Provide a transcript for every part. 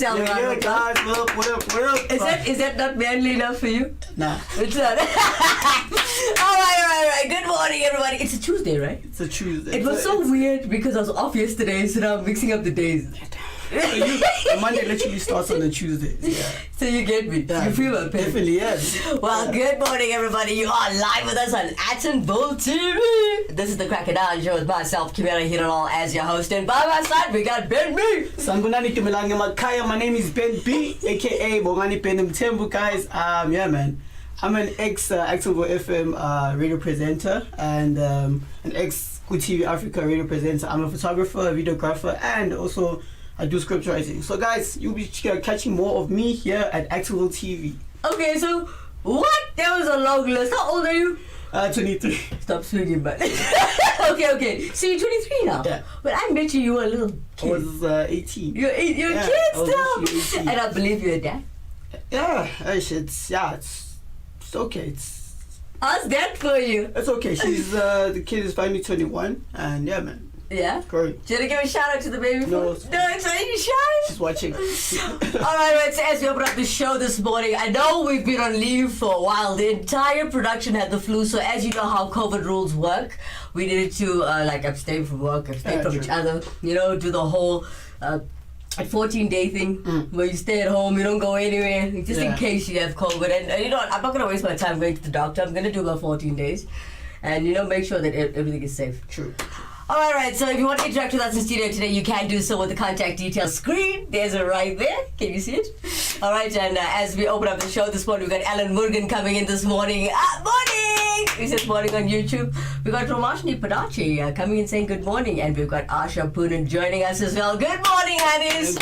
yourself. Yeah, guys, what up? Is that not manly enough for you? Nah. It's not. All right. Good morning, everybody. It's a Tuesday, right? It's a Tuesday. It was so weird because I was off yesterday, so now I'm mixing up the days. Monday literally starts on a Tuesday. Yeah. So you get me. Yeah, You feel my pain. definitely, yes. Well, good morning, everybody. You are live with us on Atten Bull TV. This is the Crocodile Show with myself, Kimera, Heeralal, as your host. And by my side, we got Ben B. Sangunani Tumilangi Makaya. My name is Ben B, aka Bongani Penem Tembu, guys. Yeah, man. I'm an ex-Active FM radio presenter and an ex-Good TV Africa radio presenter. I'm a photographer, a videographer, and also I do script writing. So guys, you'll be catching more of me here at Activate TV. Okay, so what? That was a long list. How old are you? 23. Stop swinging, but okay. So you're 23 now? Yeah. But I bet you were a little kid. I was 18. You're a Yeah, kid I was still? 18. And I believe you're a dad. Yeah, it's okay. How's that for you? It's okay. She's the kid is finally 21, and yeah, man. Yeah? Great. Do you want to give a shout out to the baby? No. It's not even shy. She's watching. Alright, so as we open up the show this morning, I know we've been on leave for a while. The entire production had the flu, so as you know how COVID rules work, we needed to abstain from work, abstain from each other, do the whole 14-day thing where you stay at home, you don't go anywhere, just in case you have COVID. And you know what, I'm not going to waste my time going to the doctor. I'm going to do about 14 days and, make sure that everything is safe. True. All right, so if you want to interact with us in studio today, you can do so with the contact details screen. There's it right there. Can you see it? All right, and as we open up the show this morning, we've got Alan Morgan coming in this morning. Morning! He says morning on YouTube. We've got Romashni Padachi coming in saying good morning, and we've got Asha Poonen joining us as well. Good morning, honeys.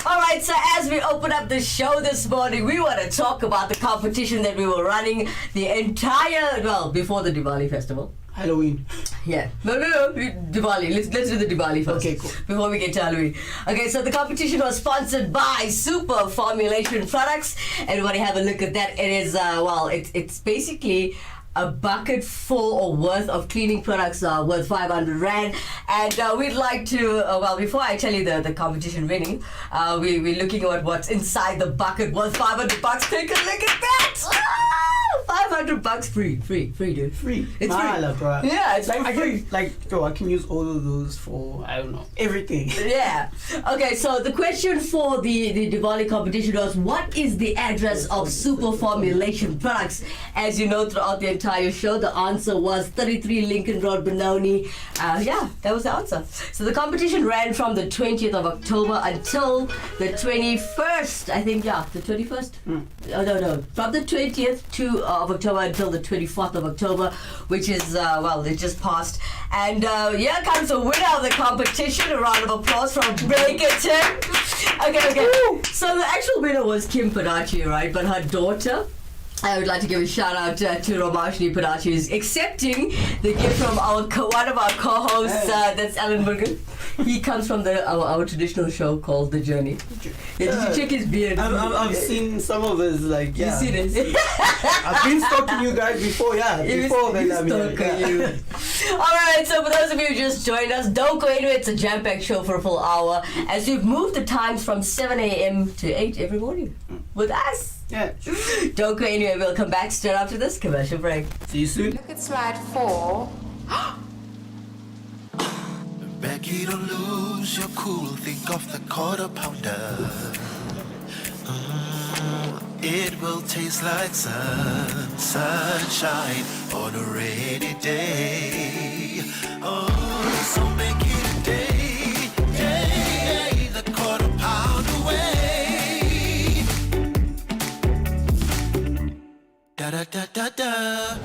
All right, so as we open up the show this morning, we want to talk about the competition that we were running before the Diwali festival. Halloween. Yeah. No. Diwali. Let's do the Diwali first. Okay, cool. Before we get to Halloween. Okay, so the competition was sponsored by Super Formulation Products. Everybody have a look at that. It is, it's basically a bucket full or worth of cleaning products worth 500 Rand. And we'd like to, before I tell you the competition winning, we're looking at what's inside the bucket worth 500 bucks. Take a look at that! 500 bucks free, dude. Free. It's Mala, free. bro. Yeah, it's free. free. I can use all of those for, I don't know, everything. Yeah. Okay, so the question for the Diwali competition was, what is the address of Super Formulation Products? As you know, throughout the entire show, the answer was 33 Lincoln Road, Benoni. That was the answer. So the competition ran from the 20th of October until the 21st, I think, the 21st? No. From the 20th of October until the 24th of October, which is, it just passed. And here comes the winner of the competition. A round of applause from Breakerton. Okay. Woo. So the actual winner was Kim Padachi, right? But her daughter, I would like to give a shout out to Romashni Padachi, who's accepting the gift from one of our co-hosts, that's Alan Morgan. He comes from our traditional show called The Journey. Did you check his beard? I've seen some of his, You see this? I've been stalking you guys before, Alright, so for those of you who just joined us, don't go anywhere. It's a jam-packed show for a full hour, as we've moved the times from 7 a.m. to 8 every morning with us. Yeah. Don't go anywhere. We'll come back straight after this commercial break. See you soon. Look at slide 4. Becky, don't lose your cool. Think of the quarter pounder. It will taste like sunshine on a rainy day. Oh, so make it a day, the quarter pound away. Da da da da da.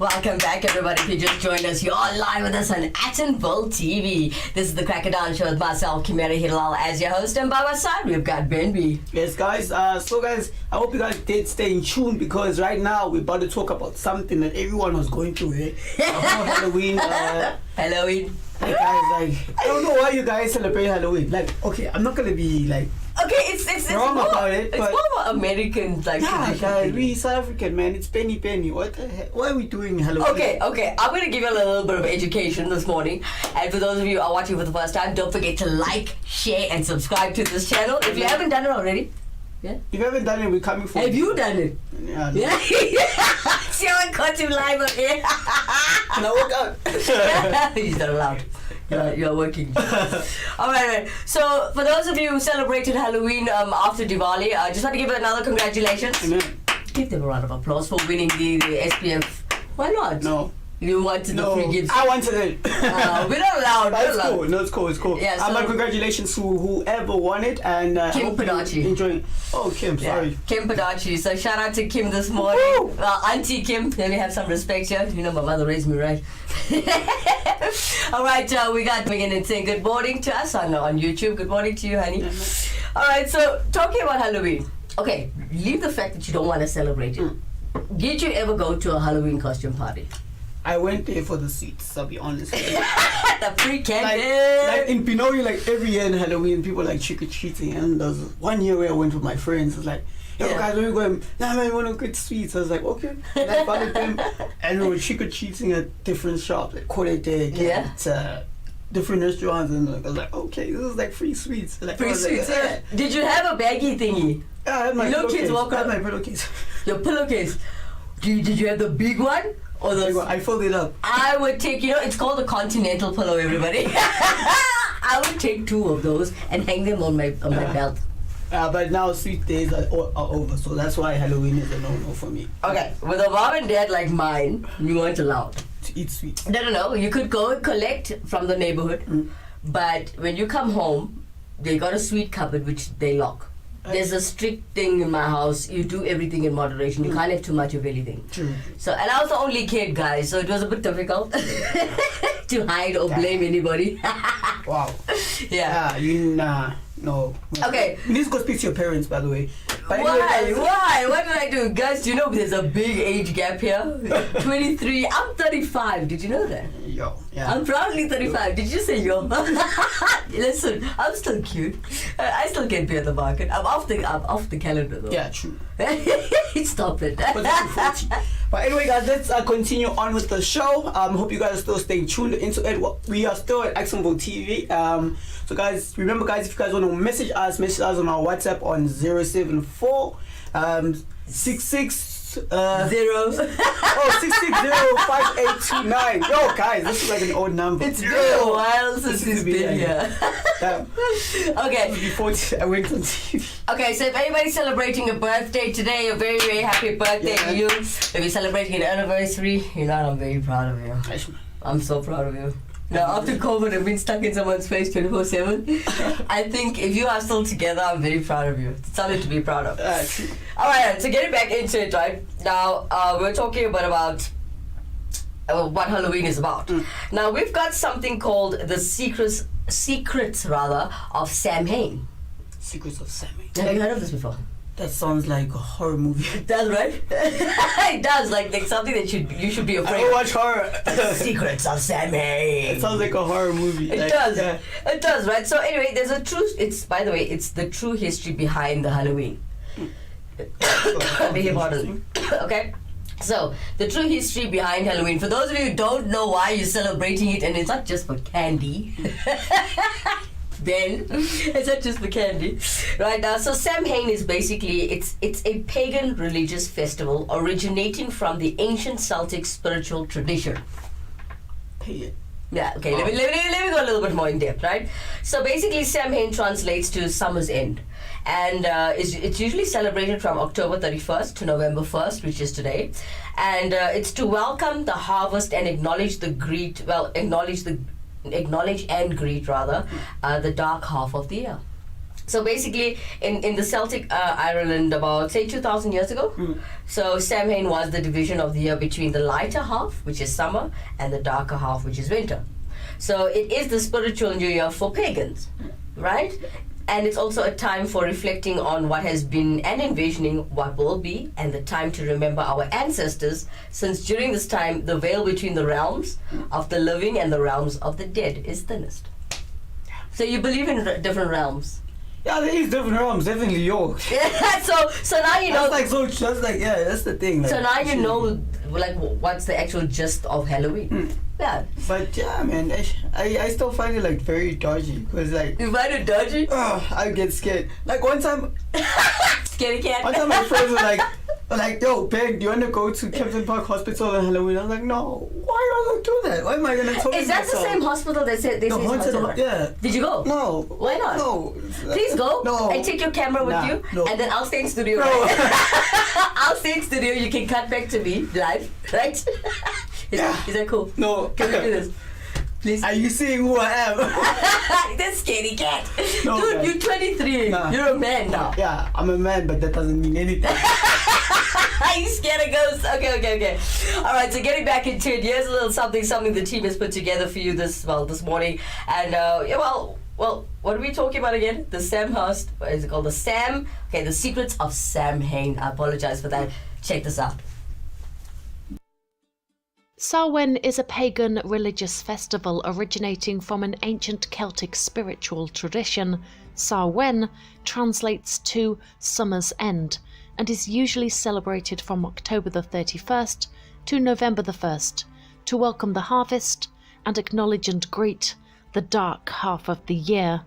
Welcome back, everybody. If you just joined us, you're live with us on Atten Bull TV. This is the Crocodile Show with myself, Kimera, Heeralal, as your host, and by my side, we've got Ben B. Yes, guys. So, guys, I hope you guys did stay in tune, because right now we're about to talk about something that everyone was going through. Halloween. Halloween. Guys, I don't know why you guys celebrate Halloween. Okay, I'm not gonna be Okay, it's wrong more about it. It's but more American like Yeah, tradition. guys, we South African, man. It's penny penny. What the heck? Why are we doing Halloween? Okay. I'm going to give you a little bit of education this morning. And for those of you who are watching for the first time, don't forget to like, share, and subscribe to this channel. If you haven't done it already. Yeah. If you haven't done it, we're coming for Have you done it? Yeah. No. Yeah. See how I caught him live on here? Can I walk out? He's not allowed. You're working. All right. So, for those of you who celebrated Halloween after Diwali, I just want to give another congratulations. Amen. Give them a round of applause for winning the SPF. Why not? No. You wanted the free gifts. I wanted it. We're not allowed. But it's cool. No, it's cool. Yeah, so my congratulations to whoever won it, and Kim Padachi. Enjoying. Oh, Kim, sorry. Yeah, Kim Padachi. So shout out to Kim this morning. Woo! Auntie Kim, let me have some respect here. You know my mother raised me right. All right, we got Megan and saying good morning to us on YouTube. Good morning to you, honey. Yeah, All right, so talking about Halloween. Okay, leave the fact that you don't want to celebrate it. Did you ever go to a Halloween costume party? I went there for the sweets, I'll be honest with you. The free candy. Like in Pinori, like every year in Halloween, people like trick-or-treating. And there was one year where I went with my friends. It's like, yo, guys, where we going? Nah, man, we want to get sweets. I was like, okay. And I followed them. And we were trick-or-treating at different shops, like Kodete, different restaurants. And I was like, okay, this is like free sweets. Like, Free sweets, like, yeah. Did you have a baggy thingy? Yeah, I had my Little kids pillowcase. walk I had around. my pillowcase. Your pillowcase. Did you have the big one? Or the I folded it up. I would take, it's called a continental pillow, everybody. I would take 2 of those and hang them on my belt. But now sweet days are over, so that's why Halloween is a no-no for me. Okay, with a mom and dad like mine, you weren't allowed to eat sweets. No. You could go and collect from the neighborhood, but when you come home, they got a sweet cupboard which they lock. There's a strict thing in my house. You do everything in moderation. You can't have too much of anything. True. So, and I was the only kid, guys, so it was a bit difficult to hide or blame anybody. Wow. Yeah. No. Okay. You need to go speak to your parents, by the way. But Why? anyway, Why? What did I do? Guys, do you know there's a big age gap here? 23. I'm 35. Did you know that? Yo. Yeah. I'm proudly 35. Did you say yo? Listen, I'm still cute. I still get beer at the market. I'm off the calendar though. Yeah, true. Stop it. But anyway, guys, let's continue on with the show. Hope you guys are still staying tuned into it. We are still at Accentable TV. So guys, remember, guys, if you guys want to message us on our WhatsApp on 074 66 0. 6605829. Yo, guys, this is like an old number. It's been a while since he's been here. Okay. Before I went on TV. Okay, so if anybody's celebrating a birthday today, a very, very happy birthday to you. If you're celebrating an anniversary, I'm very proud of you. I'm so proud of you. Now, after COVID and being stuck in someone's face 24/7, I think if you are still together, I'm very proud of you. It's something to be proud of. All right, so getting back into it, right? Now, we're talking about what Halloween is about. Now, we've got something called the Secrets of Samhain. Secrets of Samhain. Have you heard of this before? That sounds like a horror movie. It does, right? It does, like something that you should be afraid I don't watch horror. Secrets of Samhain. It sounds like a horror movie. It does. Yeah. It does, right? So anyway, there's a true. It's the true history behind the Halloween. Okay. So the true history behind Halloween. For those of you who don't know why you're celebrating it, and it's not just for candy. Then it's not just for candy, right? Now, so Samhain is basically it's a pagan religious festival originating from the ancient Celtic spiritual tradition. Pagan. Yeah. Okay. Let me go a little bit more in depth, right? So basically, Samhain translates to summer's end, and it's usually celebrated from October 31st to November 1st, which is today, and it's to welcome the harvest and acknowledge and greet the dark half of the year. So basically, in the Celtic Ireland about, say, 2,000 years ago, so Samhain was the division of the year between the lighter half, which is summer, and the darker half, which is winter. So it is the spiritual new year for pagans, right? And it's also a time for reflecting on what has been and envisioning what will be, and the time to remember our ancestors, since during this time the veil between the realms of the living and the realms of the dead is thinnest. So you believe in different realms? Yeah, there is different realms, definitely. Yo. so now you know. That's the thing. Like, So now you know, like, what's the actual gist of Halloween. Yeah. But yeah, man, I still find it like very dodgy because like. You find it dodgy? I get scared. Like one time. Scaredy cat. One time my friends were like, yo, Ben, do you want to go to Kempton Park Hospital on Halloween? I was like, no. Why do I do that? Why am I gonna talk? Is that the same hospital they say? The haunted, yeah. Did you go? No. Why not? No. Please go. No. And take your camera with you. No. And then I'll stay in studio. No. Right? I'll stay in studio. You can cut back to me live, right? Is that cool? No. Can we do this? Please. Are you seeing who I am? That's scaredy cat. No, dude, man. you're 23. Nah. You're a man now. Yeah, I'm a man, but that doesn't mean anything. Are you scared of ghosts? Okay. All right, so getting back into it, here's a little something the team has put together for you this morning. And, well, what are we talking about again? The Samhurst, what is it called? The Secrets of Samhain. I apologize for that. Check this out. Samhain is a pagan religious festival originating from an ancient Celtic spiritual tradition. Samhain translates to summer's end and is usually celebrated from October the 31st to November the 1st to welcome the harvest and acknowledge and greet the dark half of the year.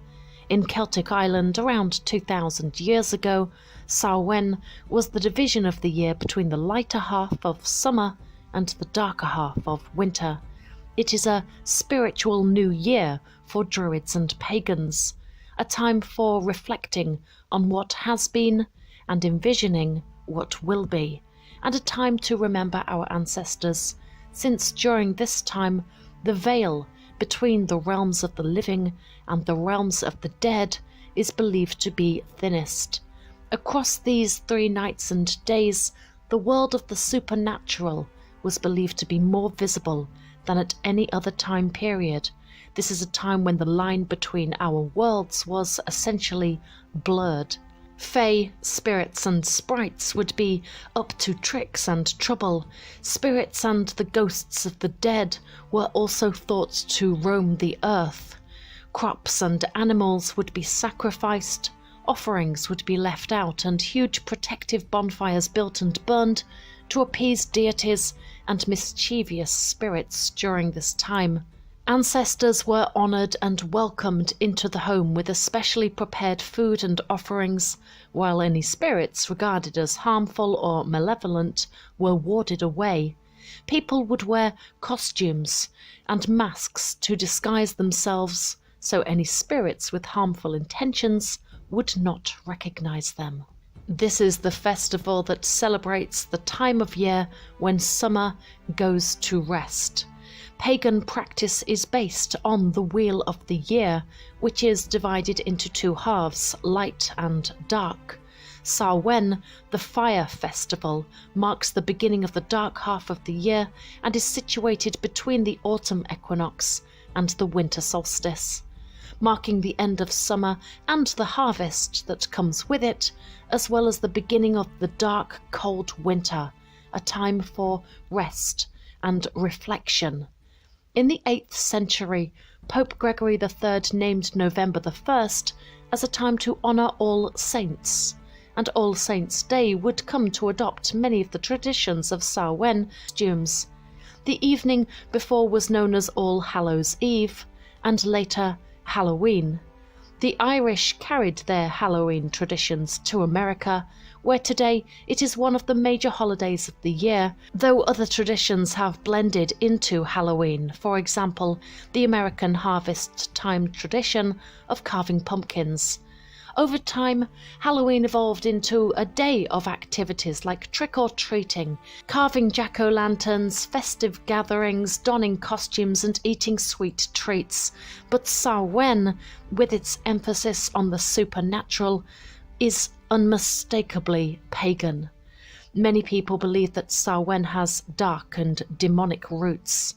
In Celtic Ireland around 2,000 years ago, Samhain was the division of the year between the lighter half of summer and the darker half of winter. It is a spiritual new year for Druids and pagans, a time for reflecting on what has been and envisioning what will be, and a time to remember our ancestors, since during this time the veil between the realms of the living and the realms of the dead is believed to be thinnest. Across these 3 nights and days, the world of the supernatural was believed to be more visible than at any other time period. This is a time when the line between our worlds was essentially blurred. Fae, spirits and sprites would be up to tricks and trouble. Spirits and the ghosts of the dead were also thought to roam the earth. Crops and animals would be sacrificed, offerings would be left out, and huge protective bonfires built and burned to appease deities and mischievous spirits during this time. Ancestors were honoured and welcomed into the home with especially prepared food and offerings, while any spirits regarded as harmful or malevolent were warded away. People would wear costumes and masks to disguise themselves, so any spirits with harmful intentions would not recognise them. This is the festival that celebrates the time of year when summer goes to rest. Pagan practice is based on the Wheel of the Year, which is divided into 2 halves, light and dark. Samhain, the fire festival, marks the beginning of the dark half of the year and is situated between the autumn equinox and the winter solstice, marking the end of summer and the harvest that comes with it, as well as the beginning of the dark, cold winter, a time for rest and reflection. In the 8th century, Pope Gregory III named November the 1st as a time to honour All Saints, and All Saints' Day would come to adopt many of the traditions of Samhain costumes. The evening before was known as All Hallows' Eve, and later Halloween. The Irish carried their Halloween traditions to America, where today it is one of the major holidays of the year, though other traditions have blended into Halloween. For example, the American harvest time tradition of carving pumpkins. Over time, Halloween evolved into a day of activities like trick-or-treating, carving jack-o'-lanterns, festive gatherings, donning costumes and eating sweet treats. But Samhain, with its emphasis on the supernatural, is unmistakably pagan. Many people believe that Samhain has dark and demonic roots.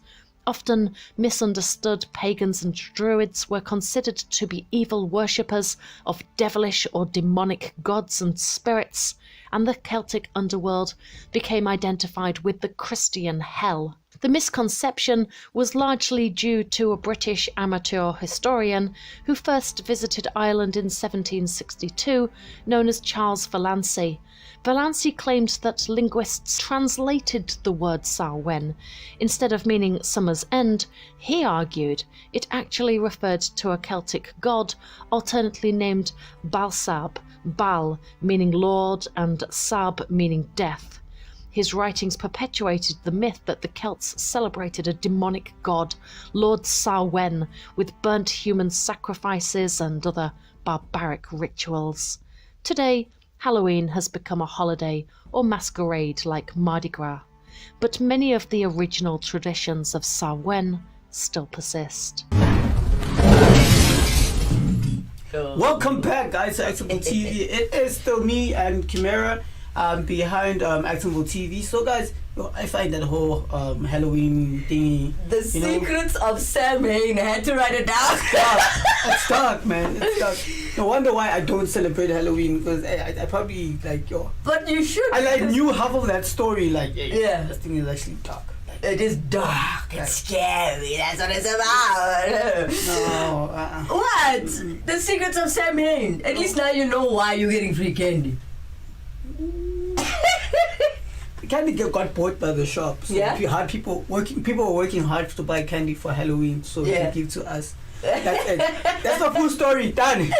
Often misunderstood, pagans and druids were considered to be evil worshippers of devilish or demonic gods and spirits, and the Celtic underworld became identified with the Christian hell. The misconception was largely due to a British amateur historian who first visited Ireland in 1762, known as Charles Vallancey. Vallancey claimed that linguists translated the word Samhain. Instead of meaning summer's end, he argued it actually referred to a Celtic god, alternately named Balsab, Bal meaning lord and Sab meaning death. His writings perpetuated the myth that the Celts celebrated a demonic god, Lord Samhain, with burnt human sacrifices and other barbaric rituals. Today, Halloween has become a holiday or masquerade like Mardi Gras, but many of the original traditions of Samhain still persist. Welcome back, guys, to Actionable TV. It is still me and Kimera behind Actionable TV. So, guys, I find that whole Halloween thingy. The secrets of Samhain. I had to write it down. It's dark, man. It's dark. No wonder why I don't celebrate Halloween, because I probably like But you should. I like knew half of that story. Like, yeah, this thing is actually dark. It is dark. It's scary. That's what it's about. No. What? The secrets of Samhain. At least now you know why you're getting free candy. Candy got bought by the shop. So Yeah. if you had people were working hard to buy candy for Halloween, so they give to us. That's it. That's the full story. Done. Alright.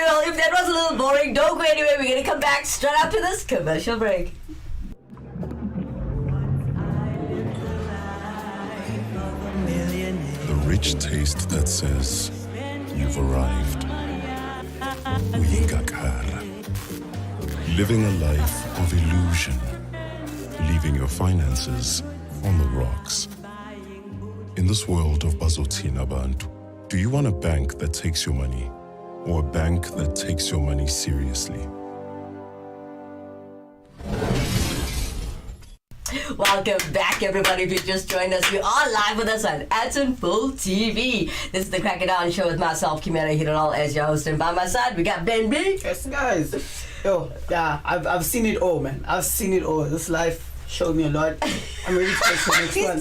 Well, if that was a little boring, don't go anywhere. We're gonna come back straight after this commercial break. The rich taste that says you've arrived. Uyingakar. Living a life of illusion. Leaving your finances on the rocks. In this world of Bazotina Bantu, do you want a bank that takes your money or a bank that takes your money seriously? Welcome back, everybody. If you just joined us, you are live with us on Full TV. This is the Crackdown Show with myself, Kimera, Heeralal, as your host, and by my side we got Ben B. Yes, guys. Yo, yeah, I've seen it all, man. I've seen it all. This life showed me a lot. I'm ready to take the next one.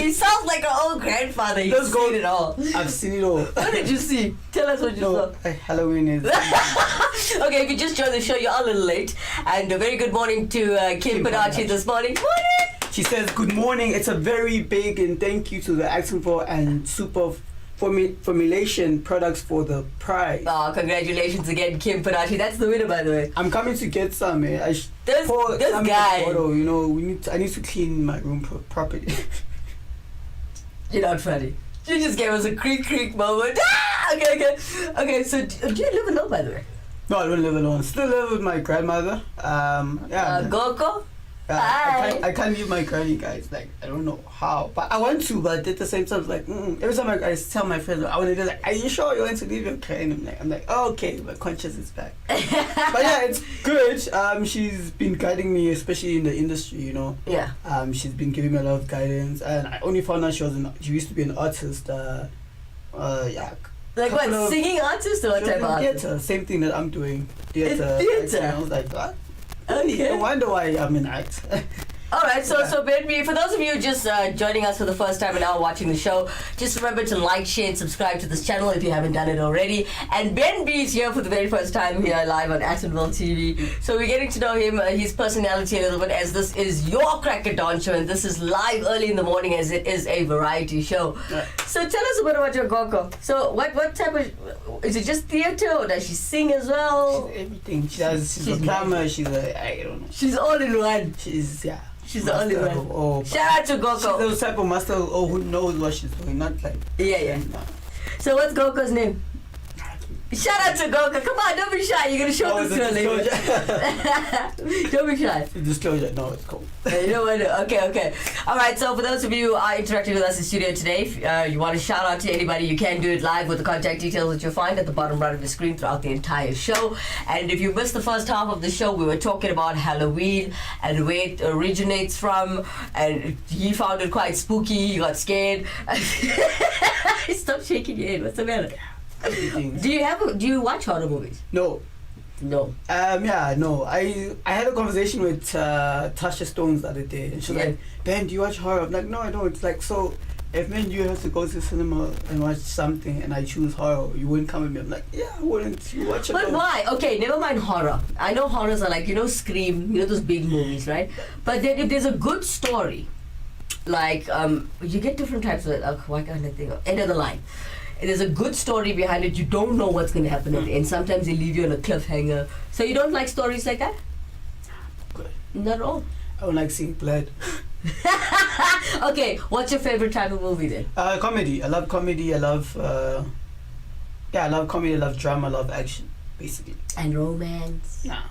He sounds like our old grandfather. He's seen it all. I've seen it all. What did you see? Tell us what you saw. Halloween is. Okay, if you just joined the show, you're a little late. And a very good morning to Kim Padachi this morning. Morning! She says, good morning. It's a very big and thank you to the Action for and Super formulation products for the prize. Oh, congratulations again, Kim Padachi. That's the winner, by the way. I'm coming to get some. This guy. Photo, you know, I need to clean my room properly. You're not funny. You just gave us a creak moment. Ah! Okay. So, do you live alone, by the way? No, I don't live alone. Still live with my grandmother. Goko? I can't leave my granny, guys. Like, I don't know how, but I want to. But at the same time, like, every time I tell my friends, I want to do like, are you sure you want to leave your granny? I'm like, oh, okay, my conscience is back. But yeah, it's good. She's been guiding me, especially in the industry, you know. Yeah. She's been giving me a lot of guidance, and I only found out she used to be an artist. Yeah. Like what? Singing artist or what type of artist? Theater, same thing that I'm doing. Theater. Theater. I was like, what? Okay. No wonder why I'm in act. Alright, so Ben, for those of you just joining us for the first time and now watching the show, just remember to like, share, and subscribe to this channel if you haven't done it already. And Ben B is here for the very first time here live on Actonville TV. So we're getting to know him, his personality a little bit, as this is your Crack at Dawn show, and this is live early in the morning as it is a variety show. Right. So tell us a bit about your Goko. So what type of, is it just theater or does she sing as well? She's everything. She's a drummer, I don't know. She's all in one. She's the only one. Shout out to Goko. She's the type of master who knows what she's doing, not like. Yeah. So what's Goko's name? Shout out to Goko. Come on, don't be shy. You're gonna show this to her later. Don't be shy. Disclosure. No, it's cool. You know what? Okay. All right. So for those of you who are interacting with us in studio today, if you want to shout out to anybody, you can do it live with the contact details that you'll find at the bottom right of the screen throughout the entire show. And if you missed the first half of the show, we were talking about Halloween and where it originates from. And he found it quite spooky. He got scared. Stop shaking your head. What's the matter? Do you watch horror movies? No. No. Yeah, no. I had a conversation with Tasha Stones the other day, and she's like, Ben, do you watch horror? I'm like, no, I don't. It's like, so if me and you have to go to the cinema and watch something and I choose horror, you wouldn't come with me. I'm like, yeah, I wouldn't. You watch it. But why? Okay, never mind horror. I know horrors are like, Scream, those big movies, right? But then if there's a good story, like, you get different types of, why can't I think of, end of the line. There's a good story behind it. You don't know what's going to happen at the end. Sometimes they leave you on a cliffhanger. So you don't like stories like that? Good. Not at all. I don't like seeing blood. Okay, what's your favorite type of movie then? Comedy. I love comedy. I love comedy. I love drama. I love action, basically. And romance? Nah.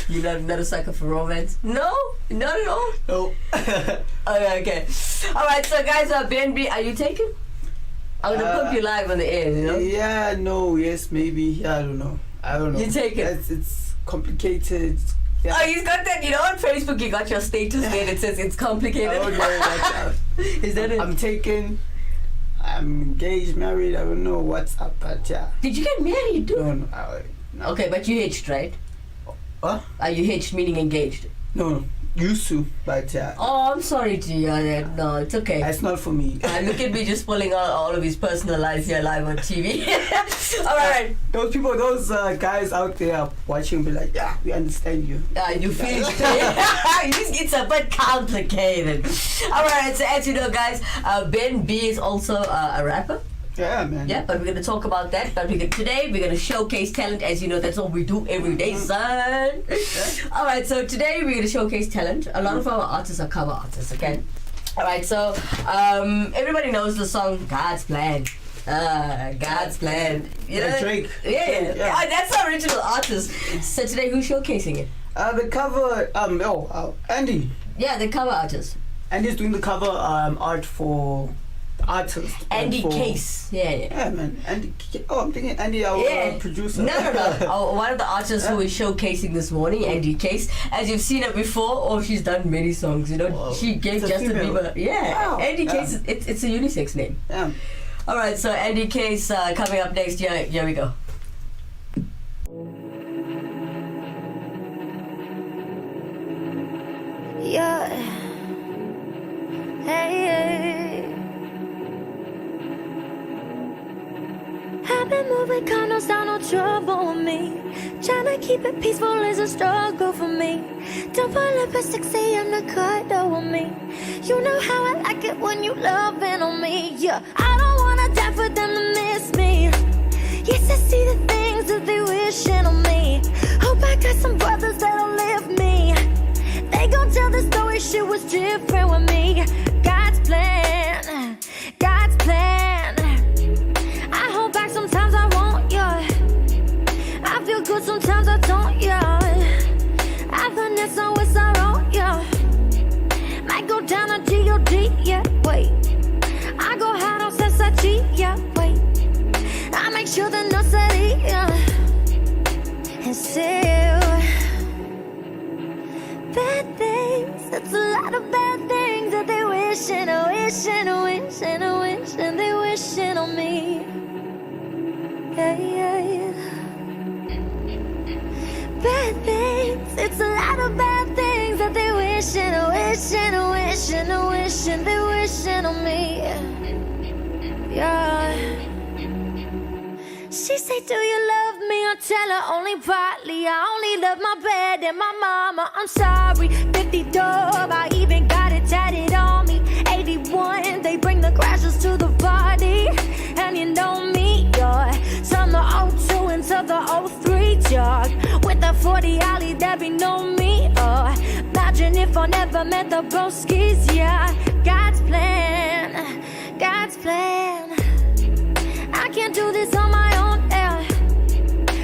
You're not a sucker for romance? No? Not at all? No. Okay. Alright, so guys, Ben B, are you taken? I'm gonna put you live on the air, Yeah, no, yes, maybe. Yeah, I don't know. You take it. It's complicated. Yeah. Oh, he's got that. On Facebook, you got your status there. It says it's complicated. Oh, no, that's Is that it? I'm taken. I'm engaged, married. I don't know what's up, but yeah. Did you get married, too? No. Okay, but you hitched, right? What? Are you hitched, meaning engaged? No. Used to, but yeah. Oh, I'm sorry to hear that. No, it's okay. It's not for me. Look at me just pulling out all of his personal life here live on TV. All right. Those guys out there watching be like, yeah, we understand you. You feel it's a bit complicated. All right, so as you know, guys, Ben B is also a rapper. Yeah, man. Yeah, but we're going to talk about that. But today we're going to showcase talent. As you know, that's what we do every day, son. Yeah. All right, so today we're going to showcase talent. A lot of our artists are cover artists, okay? All right, so everybody knows the song God's Plan. God's Plan. Drake. Yeah. That's the original artist. So today, who's showcasing it? The cover, Andy. Yeah, the cover artist. Andy's doing the cover art for artist. Andy Case. Yeah, man. Andy. Oh, I'm thinking Andy, our producer. No. One of the artists who is showcasing this morning, Andy Case. As you've seen her before, she's done many songs. Whoa. She gave Justin Bieber. Yeah, wow. Andy Case. It's a unisex name. Yeah. All right, so Andy Case coming up next. Here we go. Yeah. Hey. I've been moving condos down, no trouble with me. Trying to keep it peaceful is a struggle for me. Don't pull up at 6 a.m. to cuddle with me. You know how I like it when you loving on me. Yeah, I don't wanna die for them to miss me. Yes, I see the things that they wishing on me. Hope I got some brothers that'll lift me. They gon' tell the story, shit was different with me. God's plan, God's plan. I hold back, sometimes I won't, yeah. I feel good, sometimes I don't, yeah. I finesse on what's I wrong, yeah. Might go down on G.O.D., yeah, wait. I go hard on Sasachi, yeah, wait. I make sure the no city, yeah. And still bad things, it's a lot of bad things that they wishing, they wishing on me. Yeah. Bad things, it's a lot of bad things that they wishing, they wishing on me. Yeah. She say, do you love me? I tell her only partly. I only love my bed and my mama. I'm sorry. 50 dub, I even got it tatted on me. 81, they bring the crashers to the party. And you know me, yeah. Summer 02 into the 03 jog. With the 40 Ollie, that be know me, imagine if I never met the broskies, yeah. God's plan, God's plan. I can't do this on my own, yeah.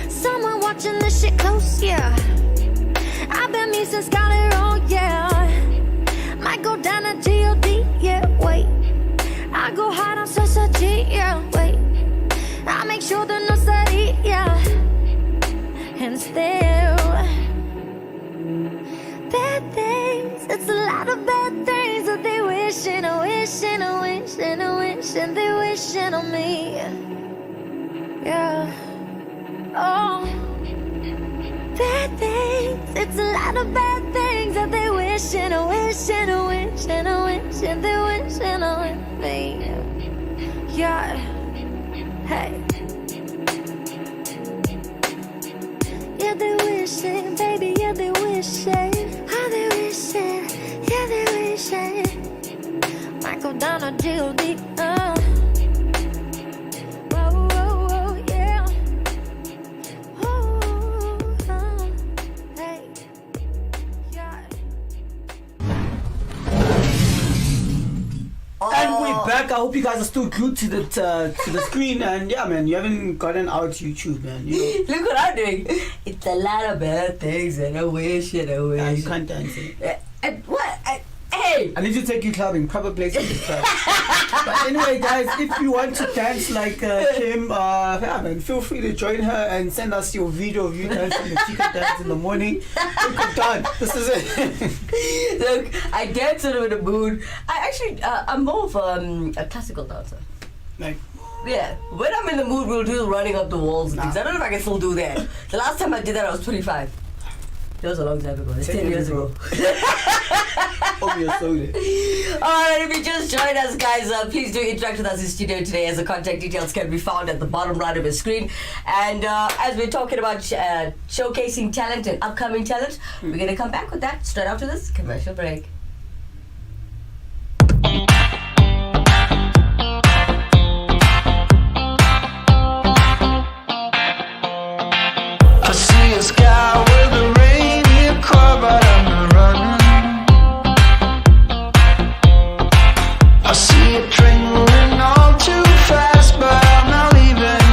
Someone watching this shit close, yeah. I've been me since Scarlet Road, yeah. Might go down to G.O.D., yeah, wait. I go hard on Sasachi, yeah, wait. I make sure the no study, yeah. And still bad things, it's a lot of bad things that they wishing, they wishing on me. Yeah. Oh. the bad things that they wishing, wishing, wishing, wishing, they wishing on me. Yeah, hey. Yeah, they wishing, baby, yeah, they wishing. How they wishing, yeah, they wishing. Might go down to G.O.D. Whoa, whoa, whoa, yeah. Hey, yeah. And we're back. I hope you guys are still glued to the screen. And yeah, man, you haven't gotten out YouTube, man. You know. Look what I'm doing. It's a lot of bad things and I wish and I wish. You can't dance it. What? Hey! I need to take you clubbing, proper place in the club. But anyway, guys, if you want to dance like Kim, yeah, man, feel free to join her and send us your video of you dancing the chicken dance in the morning. Look, done. This is it. Look, I dance sort of in the mood. I'm more of a classical dancer. Like, Yeah, when I'm in the mood, we'll do running up the walls and things. I don't know if I can still do that. The last time I did that, I was 25. That was a long time ago. It's 10 years ago. oh, you're so good. Alright, if you just joined us, guys, please do interact with us in studio today, as the contact details can be found at the bottom right of the screen. And as we're talking about showcasing talent and upcoming talent, we're going to come back with that straight after this commercial break. I see a sky with a reindeer car, but I'm not running. I see a train moving all too fast, but I'm not leaving.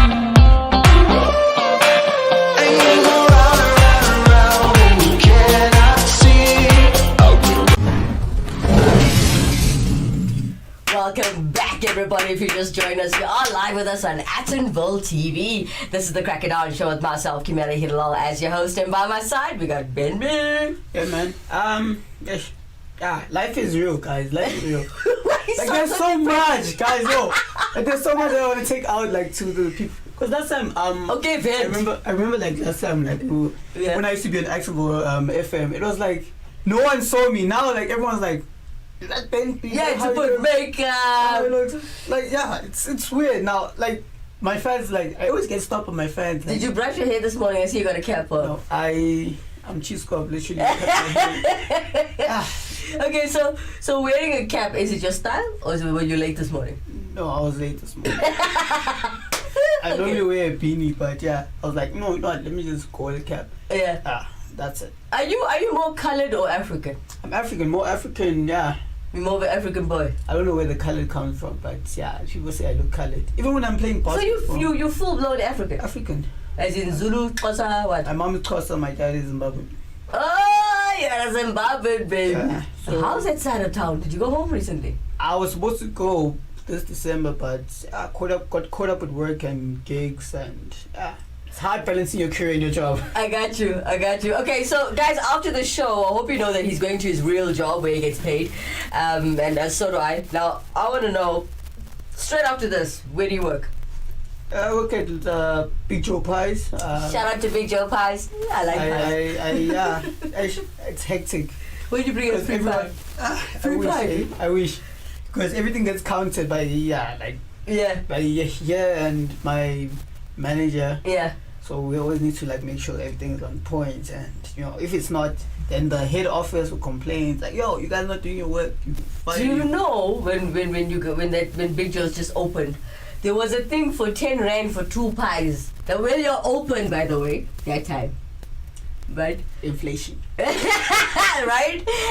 And you go round and round and round, and you cannot see. Welcome back, everybody. If you just joined us, you are live with us on Attenville TV. This is the Crack It Down Show with myself, Kimera, Heeralal, as your host, and by my side we got Ben B. Yeah, man. Yeah, life is real, guys. Life is real. Like, so there's so much, guys. Yo, like, there's so much I want to take out, like, to the people. Cause last time, Okay, Ben. I remember, like, last time, like, Yeah. when I used to be on Actionable FM, it was like no one saw me. Now, like, everyone's like, is that Ben? Yeah, How to you put doing? makeup. Like, yeah, it's weird now. Like, my fans, like, I always get stopped on my fans. Like, Did you brush your hair this morning? I see you got a cap on. no, I'm cheese scope, literally. Ah, Okay, so wearing a cap, is it your style or is it when you late this morning? no, I was late this morning. I normally wear a beanie, but yeah, I was like, no, let me just call it cap. Yeah. That's it. Are you more colored or African? I'm African, more African, yeah. You're more of an African boy. I don't know where the color comes from, but yeah, people say I look colored. Even when I'm playing So basketball. you full blown African. African. As in Zulu, Xhosa, what? My mom is Xhosa, my dad is Zimbabwean. Oh, you're a Zimbabwean, baby. Yeah, so- How's that side of town? Did you go home recently? I was supposed to go this December, but I got caught up with work and gigs, and it's hard balancing your career and your job. I got you. Okay, so guys, after the show, I hope you know that he's going to his real job where he gets paid, and so do I. Now, I want to know, straight after this, where do you work? I work at Big Joe Pies. Shout out to Big Joe Pies. I like pies. It's hectic. Where'd you bring your free pie? Free pie? I wish. Because everything gets counted by Yeah. and my manager. Yeah. So we always need to like make sure everything's on point, and if it's not, then the head office will complain like, yo, you guys not doing your work. Do you know when Big Joe's just opened, there was a thing for 10 rand for 2 pies. That when you're open, by the way, that time. Right? Inflation. Right?